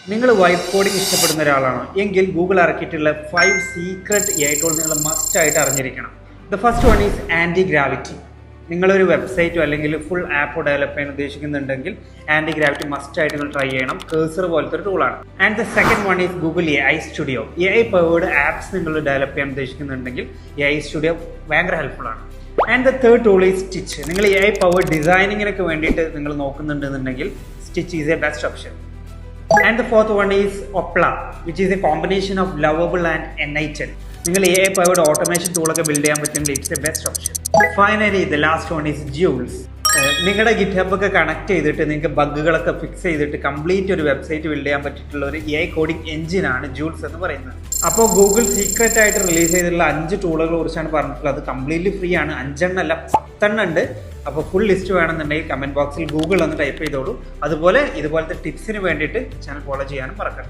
നിങ്ങൾ white coding ഇഷ്ടപ്പെടുന്ന ഒരാളാണോ എങ്കിൽ ഗൂഗിൾ ഇറക്കിയിട്ടുള്ള 5 സീക്രട്ട് AI ടൂൾ നിങ്ങൾ മസ്റ്റ് ആയിട്ട് അറിഞ്ഞിരിക്കണം. The first one is Antigravity. നിങ്ങളൊരു വെബ്സൈറ്റോ അല്ലെങ്കിൽ ഫുൾ ആപ്പോ ഡെവലപ്പ് ചെയ്യാൻ ഉദ്ദേശിക്കുന്നുണ്ടെങ്കിൽ ആൻറ്റി ഗ്രാവിറ്റി മസ്റ്റ് ആയിട്ട് നിങ്ങൾ ട്രൈ ചെയ്യണം. കേഴ്സർ പോലത്തെ ഒരു ടൂളാണ്. And the second one is Google AI studio. AI powered apps നിങ്ങൾ ഡെവലപ്പ് ചെയ്യാൻ ഉദ്ദേശിക്കുന്നുണ്ടെങ്കിൽ AI സ്റ്റുഡിയോ ഭയങ്കര ഹെൽപ്ഫുൾ ആണ്. And the third tool is stitch. നിങ്ങൾ AI പവേർഡ് ഡിസൈനിങ്ങിനൊക്കെ വേണ്ടിയിട്ട് നിങ്ങൾ നോക്കുന്നുണ്ടെന്നുണ്ടെങ്കിൽ stitch is a best option. And the fourth one is Opla, which is a combination of lovable and enlightened. നിങ്ങൾ AI powered automation ടൂളൊക്കെ ബിൽഡ് ചെയ്യാൻ പറ്റുമെങ്കിൽ it's A best option. Finally the last one is Jules. നിങ്ങളുടെ GitHub ഒക്കെ connect ചെയ്തിട്ട് നിങ്ങൾക്ക് ബഗ്ഗുകളൊക്കെ fix ചെയ്തിട്ട് complete ഒരു website build ചെയ്യാൻ പറ്റിയിട്ടുള്ള ഒരു AI കോഡിംഗ് എഞ്ചിനാണ് Jules എന്ന് പറയുന്നത്. അപ്പോൾ ഗൂഗിൾ സീക്രട്ട് ആയിട്ട് റിലീസ് ചെയ്തിട്ടുള്ള 5 ടൂളുകളെ കുറിച്ചാണ് പറഞ്ഞിട്ടുള്ളത്. അത് കംപ്ലീറ്റ്ലി ഫ്രീ ആണ്. 5 എണ്ണല്ല 10 ഉണ്ട്. അപ്പോൾ ഫുൾ ലിസ്റ്റ് വേണമെന്നുണ്ടെങ്കിൽ കമൻറ്റ് ബോക്സിൽ ഗൂഗിൾ ഒന്ന് ടൈപ്പ് ചെയ്തോളൂ. അതുപോലെ ഇതുപോലത്തെ ടിപ്സിന് വേണ്ടിയിട്ട് ചാനൽ ഫോളോ ചെയ്യാനും മറക്കണ്ട.